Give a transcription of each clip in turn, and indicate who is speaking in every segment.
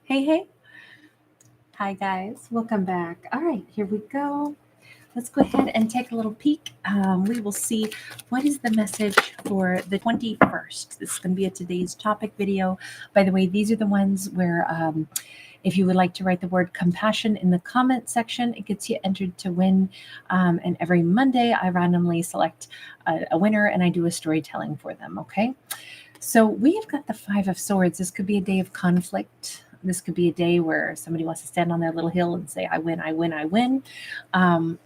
Speaker 1: Hey, hey. Hi, guys. Welcome back. All right, here we go. Let's go ahead and take a little peek. We will see what is the message for the 21st. This is going to be a today's topic video. By the way, these are the ones where if you would like to write the word compassion in the comment section, it gets you entered to win. And every Monday, I randomly select a winner and I do a storytelling for them, okay? So we have got the Five of Swords. This could be a day of conflict. This could be a day where somebody wants to stand on their little hill and say, I win, I win, I win.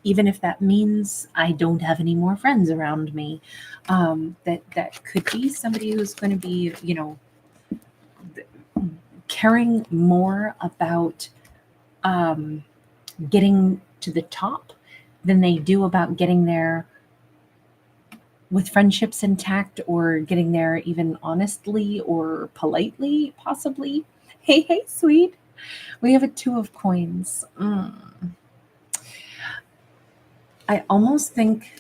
Speaker 1: Even if that means I don't have any more friends around me. That could be somebody who's going to be, caring more about getting to the top than they do about getting there with friendships intact or getting there even honestly or politely, possibly. Hey, hey, sweet. We have a Two of Coins. I almost think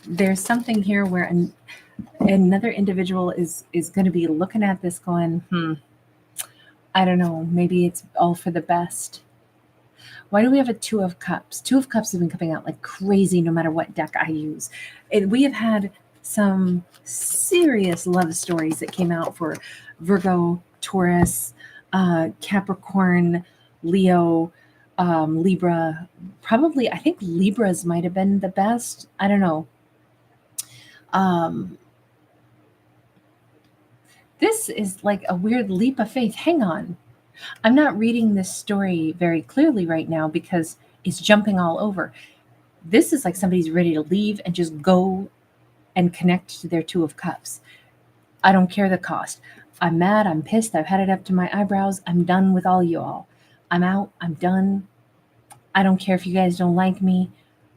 Speaker 1: there's something here where another individual is going to be looking at this going, I don't know, maybe it's all for the best. Why do we have a Two of Cups? Two of Cups have been coming out like crazy no matter what deck I use. We have had some serious love stories that came out for Virgo, Taurus, Capricorn, Leo, Libra. Probably, I think Libras might have been the best. I don't know. This is like a weird leap of faith. Hang on. I'm not reading this story very clearly right now because it's jumping all over. This is like somebody's ready to leave and just go and connect to their Two of Cups. I don't care the cost. I'm mad. I'm pissed. I've had it up to my eyebrows. I'm done with all you all. I'm out. I'm done. I don't care if you guys don't like me.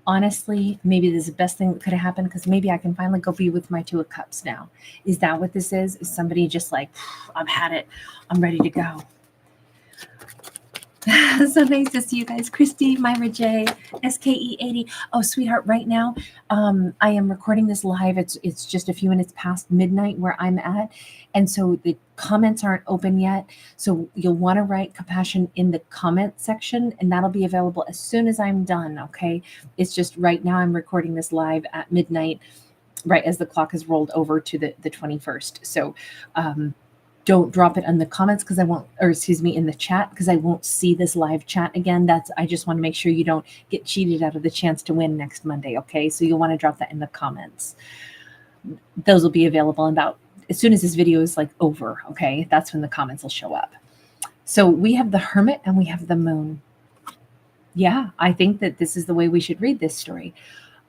Speaker 1: Honestly, maybe this is the best thing that could have happened because maybe I can finally go be with my Two of Cups now. Is that what this is? Is somebody just like, I've had it. I'm ready to go. So nice to see you guys. Christy, Myra J, SKE80. Oh, sweetheart, right now, I am recording this live. It's just a few minutes past midnight where I'm at. And so the comments aren't open yet. So you'll want to write compassion in the comment section, and that'll be available as soon as I'm done, okay? It's just right now I'm recording this live at midnight, right as the clock has rolled over to the 21st. So don't drop it in the comments because I won't, or excuse me, in the chat because I won't see this live chat again. I just want to make sure you don't get cheated out of the chance to win next Monday. Okay. So you'll want to drop that in the comments. Those will be available about as soon as this video is like over. Okay. That's when the comments will show up. So we have the Hermit and we have the Moon. Yeah. I think that this is the way we should read this story.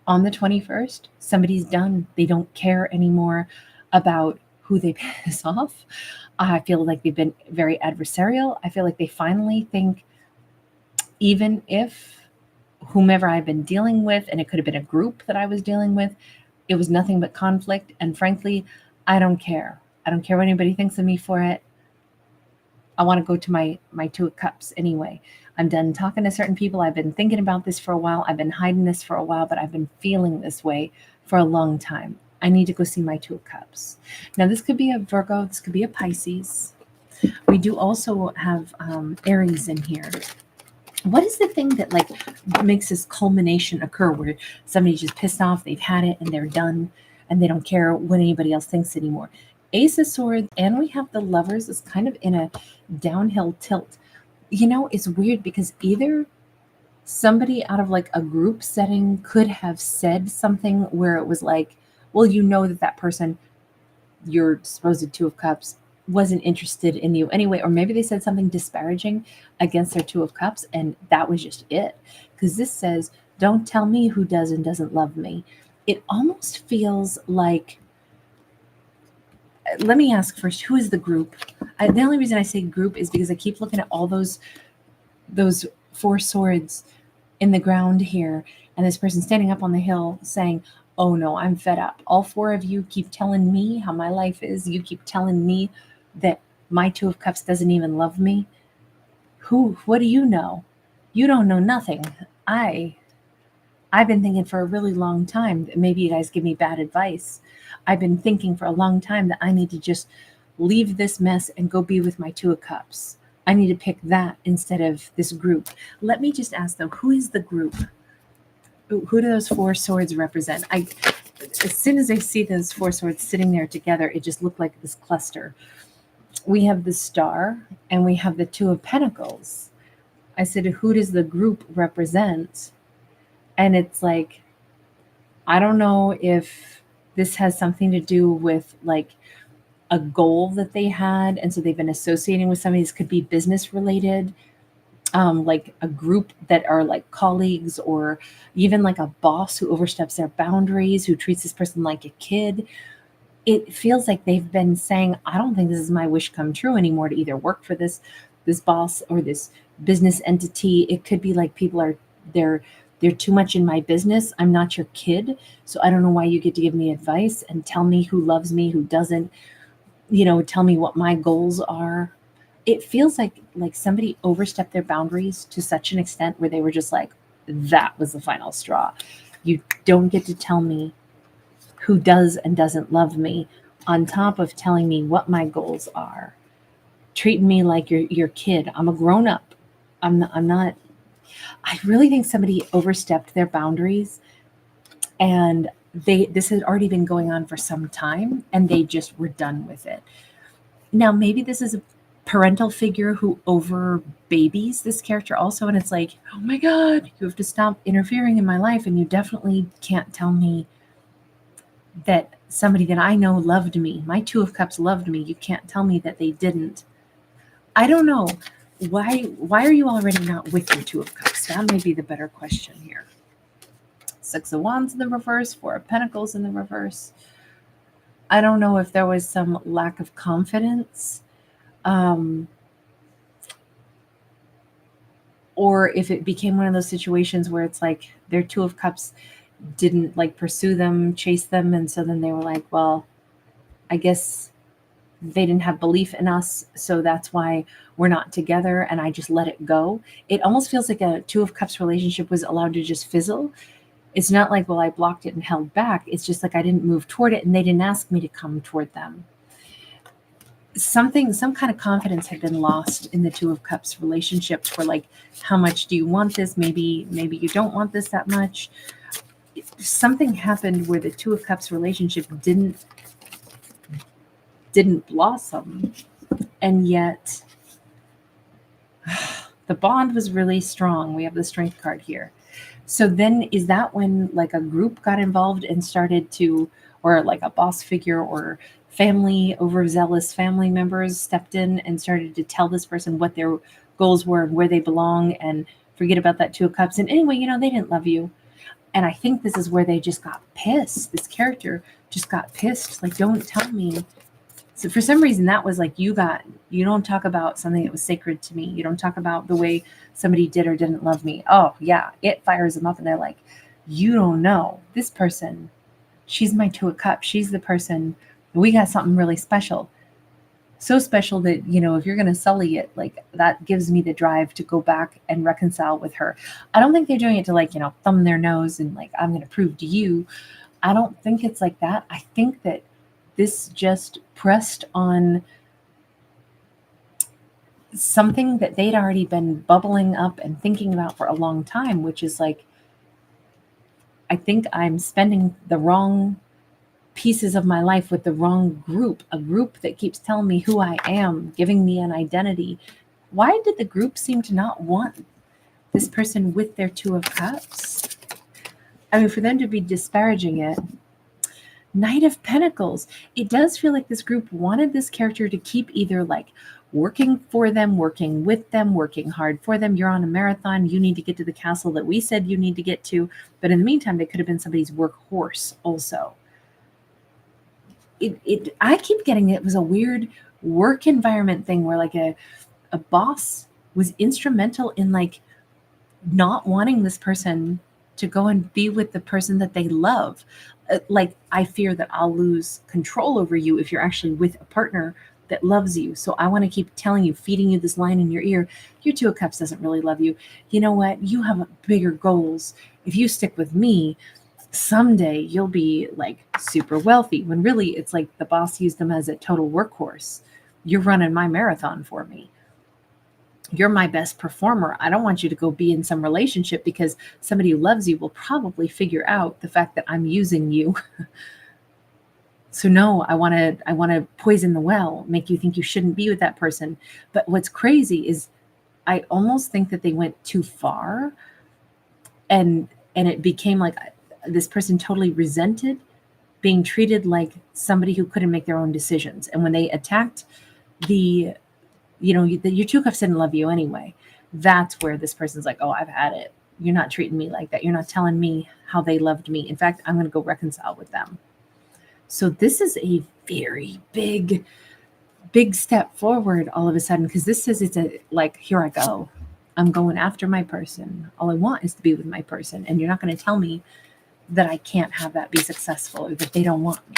Speaker 1: On the 21st, somebody's done. They don't care anymore about who they piss off. I feel like they've been very adversarial. I feel like they finally think, even if whomever I've been dealing with, and it could have been a group that I was dealing with, it was nothing but conflict. And frankly, I don't care. I don't care what anybody thinks of me for it. I want to go to my Two of Cups anyway. I'm done talking to certain people. I've been thinking about this for a while. I've been hiding this for a while, but I've been feeling this way for a long time. I need to go see my Two of Cups. Now, this could be a Virgo. This could be a Pisces. We do also have Aries in here. What is the thing that like makes this culmination occur where somebody's just pissed off, they've had it, and they're done, and they don't care what anybody else thinks anymore? Ace of Swords, and we have the Lovers is kind of in a downhill tilt. It's weird because either somebody out of like a group setting could have said something where it was like, well, that person, your supposed Two of Cups, wasn't interested in you anyway. Or maybe they said something disparaging against their Two of Cups, and that was just it. Because this says, don't tell me who does and doesn't love me. It almost feels like, let me ask first, who is the group? The only reason I say group is because I keep looking at all those four swords in the ground here, and this person standing up on the hill saying, oh no, I'm fed up. All four of you keep telling me how my life is. You keep telling me that my Two of Cups doesn't even love me. What do you know? You don't know nothing. I've been thinking for a really long time that maybe you guys give me bad advice. I've been thinking for a long time that I need to just leave this mess and go be with my Two of Cups. I need to pick that instead of this group. Let me just ask though, who is the group? Who do those four swords represent? As soon as I see those four swords sitting there together, it just looked like this cluster. We have the Star and we have the Two of Pentacles. I said, who does the group represent? And it's like, I don't know if this has something to do with like a goal that they had. And so they've been associating with somebody. This could be business related, like a group that are like colleagues, or even like a boss who oversteps their boundaries, who treats this person like a kid. It feels like they've been saying, I don't think this is my wish come true anymore to either work for this boss or this business entity. It could be like people are they're too much in my business. I'm not your kid, so I don't know why you get to give me advice and tell me who loves me, who doesn't, tell me what my goals are. It feels like somebody overstepped their boundaries to such an extent where they were just like, that was the final straw. You don't get to tell me who does and doesn't love me, on top of telling me what my goals are, treating me like your kid. I'm a grown up. I'm not. I really think somebody overstepped their boundaries, and this had already been going on for some time, and they just were done with it. Now, maybe this is a parental figure who over babies this character also, and it's like, oh my God, you have to stop interfering in my life, and you definitely can't tell me that somebody that I know loved me. My Two of Cups loved me. You can't tell me that they didn't. I don't know. Why are you already not with your Two of Cups? That may be the better question here. Six of Wands in the reverse, Four of Pentacles in the reverse. I don't know if there was some lack of confidence, or if it became one of those situations where it's like their Two of Cups didn't like pursue them, chase them, and so then they were like, well, I guess they didn't have belief in us, so that's why we're not together, and I just let it go. It almost feels like a Two of Cups relationship was allowed to just fizzle. It's not like, well, I blocked it and held back. It's just like I didn't move toward it, and they didn't ask me to come toward them. Some kind of confidence had been lost in the Two of Cups relationships, for like, how much do you want this? Maybe you don't want this that much. Something happened where the Two of Cups relationship didn't blossom, and yet the bond was really strong. We have the Strength card here. So then is that when like a group got involved and started to, or like a boss figure or family, overzealous family members stepped in and started to tell this person what their goals were and where they belong, and forget about that Two of Cups. And anyway, they didn't love you. And I think this is where they just got pissed. This character just got pissed. Like, don't tell me. So for some reason, that was like, you don't talk about something that was sacred to me. You don't talk about the way somebody did or didn't love me. Oh yeah, it fires them up, and they're like, you don't know this person. She's my Two of Cups. She's the person. We got something really special. So special that, if you're going to sully it, like, that gives me the drive to go back and reconcile with her. I don't think they're doing it to like, thumb their nose and like, I'm going to prove to you. I don't think it's like that. I think that this just pressed on something that they'd already been bubbling up and thinking about for a long time, which is like, I think I'm spending the wrong pieces of my life with the wrong group, a group that keeps telling me who I am, giving me an identity. Why did the group seem to not want this person with their Two of Cups? I mean, for them to be disparaging it. Knight of Pentacles. It does feel like this group wanted this character to keep either like working for them, working with them, working hard for them. You're on a marathon. You need to get to the castle that we said you need to get to. But in the meantime, they could have been somebody's workhorse also. I keep getting it was a weird work environment thing where like a boss was instrumental in like not wanting this person to go and be with the person that they love. Like, I fear that I'll lose control over you if you're actually with a partner that loves you. So I want to keep telling you, feeding you this line in your ear. Your Two of Cups doesn't really love you. You know what? You have bigger goals. If you stick with me, someday you'll be like super wealthy, when really it's like the boss used them as a total workhorse. You're running my marathon for me. You're my best performer. I don't want you to go be in some relationship because somebody who loves you will probably figure out the fact that I'm using you. So no, I want to poison the well, make you think you shouldn't be with that person. But what's crazy is I almost think that they went too far, and it became like this person totally resented being treated like somebody who couldn't make their own decisions. And when they attacked the, your two cups didn't love you anyway. That's where this person's like, oh, I've had it. You're not treating me like that. You're not telling me how they loved me. In fact, I'm going to go reconcile with them. So this is a very big step forward all of a sudden, because this says it's a like, here I go. I'm going after my person. All I want is to be with my person. And you're not going to tell me that I can't have that be successful or that they don't want me.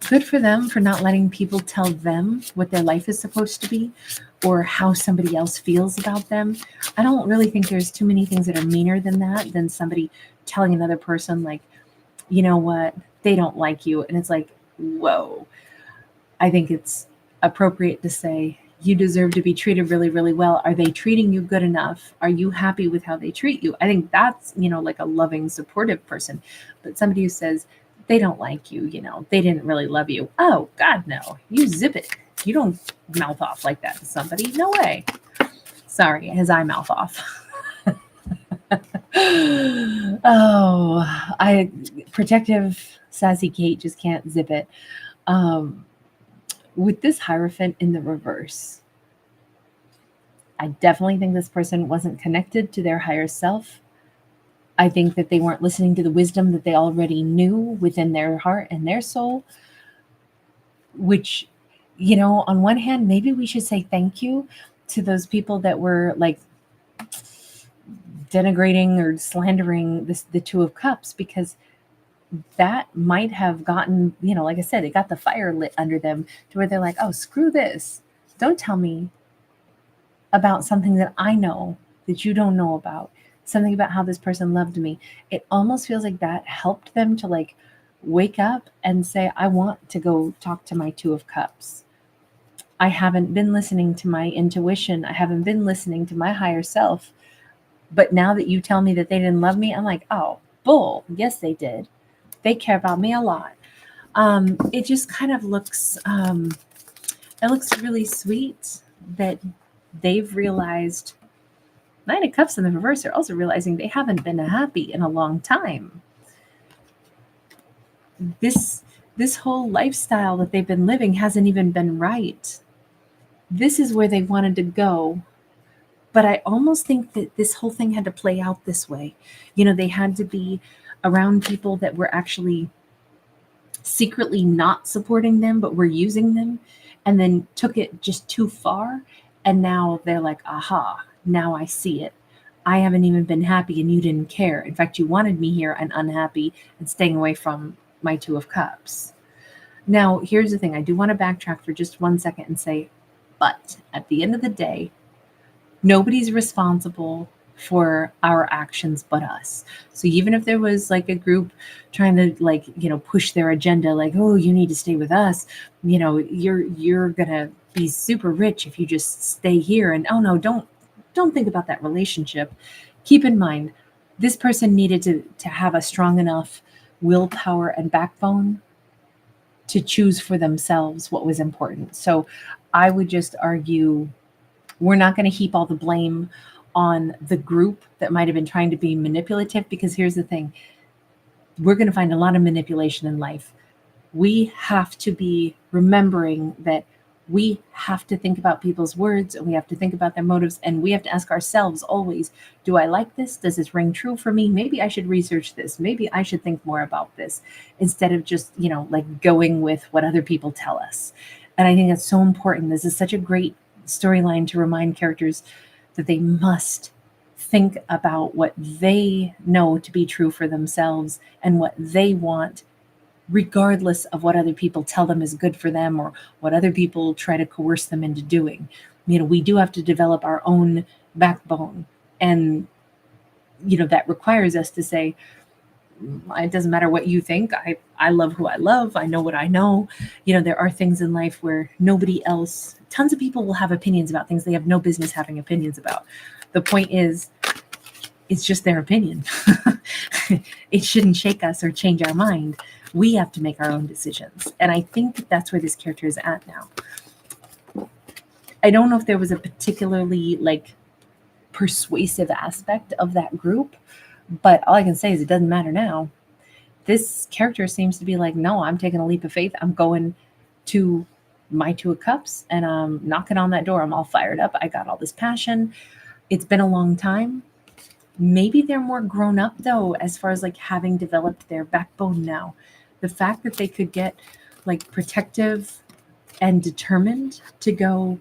Speaker 1: Good for them for not letting people tell them what their life is supposed to be or how somebody else feels about them. I don't really think there's too many things that are meaner than that, than somebody telling another person like, you know what, they don't like you. And it's like, whoa. I think it's appropriate to say, you deserve to be treated really, really well. Are they treating you good enough? Are you happy with how they treat you? I think that's, like a loving, supportive person. But somebody who says they don't like you, they didn't really love you. Oh, God, no. You zip it. You don't mouth off like that to somebody. No way. Sorry, his eye mouth off. Oh, protective, sassy Kate just can't zip it. With this Hierophant in the reverse, I definitely think this person wasn't connected to their higher self. I think that they weren't listening to the wisdom that they already knew within their heart and their soul, which, on one hand, maybe we should say thank you to those people that were like denigrating or slandering the Two of Cups, because that might have gotten, like I said, it got the fire lit under them to where they're like, oh, screw this. Don't tell me about something that I know that you don't know about, something about how this person loved me. It almost feels like that helped them to like wake up and say, I want to go talk to my Two of Cups. I haven't been listening to my intuition. I haven't been listening to my higher self. But now that you tell me that they didn't love me, I'm like, oh, bull. Yes, they did. They care about me a lot. It just kind of looks, it looks really sweet that they've realized. Nine of Cups in the reverse are also realizing they haven't been happy in a long time. This whole lifestyle that they've been living hasn't even been right. This is where they wanted to go. But I almost think that this whole thing had to play out this way. They had to be around people that were actually secretly not supporting them, but were using them, and then took it just too far. And now they're like, aha, now I see it. I haven't even been happy and you didn't care. In fact, you wanted me here and unhappy and staying away from my Two of Cups. Now, here's the thing. I do want to backtrack for just 1 second and say, but at the end of the day, nobody's responsible for our actions but us. So even if there was like a group trying to push their agenda, like, oh, you need to stay with us, you're gonna be super rich if you just stay here, and oh no, don't think about that relationship. Keep in mind, this person needed to have a strong enough willpower and backbone to choose for themselves what was important. So I would just argue, we're not going to heap all the blame on the group that might have been trying to be manipulative, because here's the thing. We're going to find a lot of manipulation in life. We have to be remembering that we have to think about people's words, and we have to think about their motives, and we have to ask ourselves always, do I like this? Does this ring true for me? Maybe I should research this. Maybe I should think more about this, instead of just, going with what other people tell us. And I think that's so important. This is such a great storyline to remind characters that they must think about what they know to be true for themselves and what they want, regardless of what other people tell them is good for them or what other people try to coerce them into doing. We do have to develop our own backbone, and that requires us to say, it doesn't matter what you think. I love who I love. I know what I know. There are things in life where nobody else, tons of people will have opinions about things they have no business having opinions about. The point is, it's just their opinion. It shouldn't shake us or change our mind. We have to make our own decisions. And I think that's where this character is at now. I don't know if there was a particularly persuasive aspect of that group, but all I can say is it doesn't matter now. This character seems to be like, no, I'm taking a leap of faith. I'm going to my Two of Cups and I'm knocking on that door. I'm all fired up. I got all this passion. It's been a long time. Maybe they're more grown up though, as far as having developed their backbone now. The fact that they could get protective and determined to go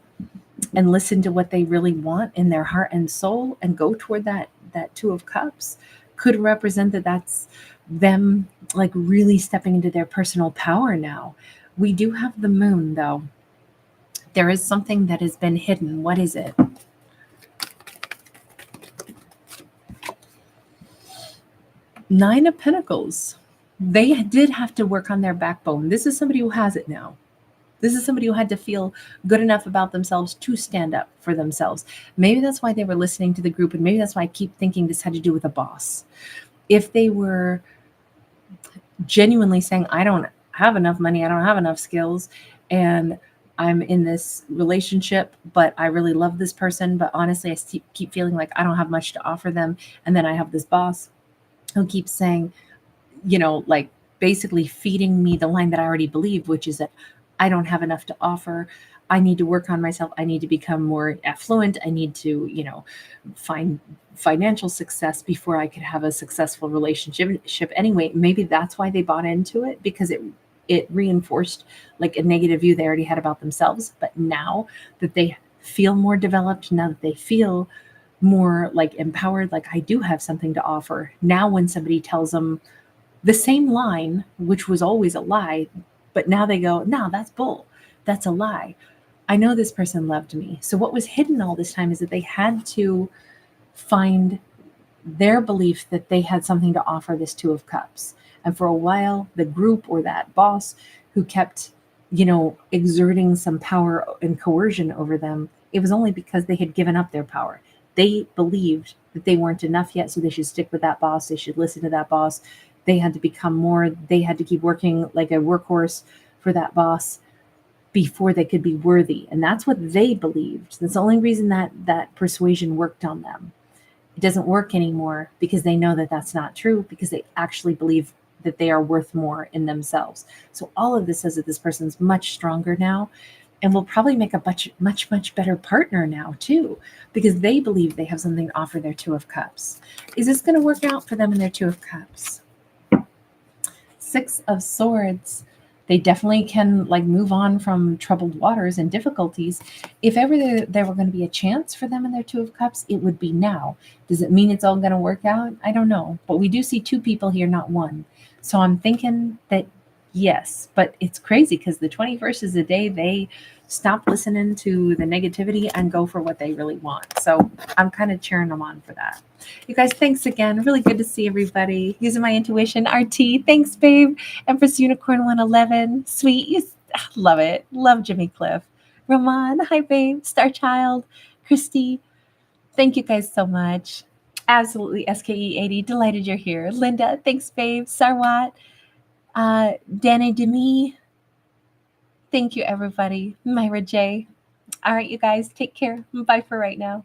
Speaker 1: and listen to what they really want in their heart and soul and go toward that Two of Cups could represent that's them really stepping into their personal power now. We do have the moon though. There is something that has been hidden. What is it? Nine of Pentacles. They did have to work on their backbone. This is somebody who has it now. This is somebody who had to feel good enough about themselves to stand up for themselves. Maybe that's why they were listening to the group, and maybe that's why I keep thinking this had to do with a boss. If they were genuinely saying, I don't have enough money, I don't have enough skills, and I'm in this relationship, but I really love this person, but honestly, I keep feeling like I don't have much to offer them, and then I have this boss who keeps saying, basically feeding me the line that I already believe, which is that I don't have enough to offer. I need to work on myself. I need to become more affluent. I need to, find financial success before I could have a successful relationship anyway. Maybe that's why they bought into it, because it reinforced a negative view they already had about themselves. But now that they feel more developed, now that they feel more empowered, I do have something to offer. Now when somebody tells them the same line, which was always a lie, but now they go, no, that's bull. That's a lie. I know this person loved me. So what was hidden all this time is that they had to find their belief that they had something to offer this Two of Cups. And for a while, the group or that boss who kept, exerting some power and coercion over them, it was only because they had given up their power. They believed that they weren't enough yet, so they should stick with that boss. They should listen to that boss. They had to become more. They had to keep working like a workhorse for that boss before they could be worthy. And that's what they believed. That's the only reason that persuasion worked on them. It doesn't work anymore because they know that that's not true, because they actually believe that they are worth more in themselves. So all of this says that this person's much stronger now and will probably make a much better partner now too, because they believe they have something to offer their Two of Cups. Is this going to work out for them in their Two of Cups? Six of Swords. They definitely can move on from troubled waters and difficulties. If ever there were going to be a chance for them in their Two of Cups, it would be now. Does it mean it's all going to work out? I don't know. But we do see two people here, not one. So I'm thinking that yes, but it's crazy because the 21st is the day they stop listening to the negativity and go for what they really want. So I'm kind of cheering them on for that. You guys, thanks again. Really good to see everybody. Using my intuition. RT, thanks, babe. Empress Unicorn 111. Sweet. You love it. Love Jimmy Cliff. Ramon, hi, babe. Star Child. Christy. Thank you guys so much. Absolutely. SKE80. Delighted you're here. Linda, thanks, babe. Sarwat. Danny Demi. Thank you, everybody. Myra J. All right, you guys, take care. Bye for right now.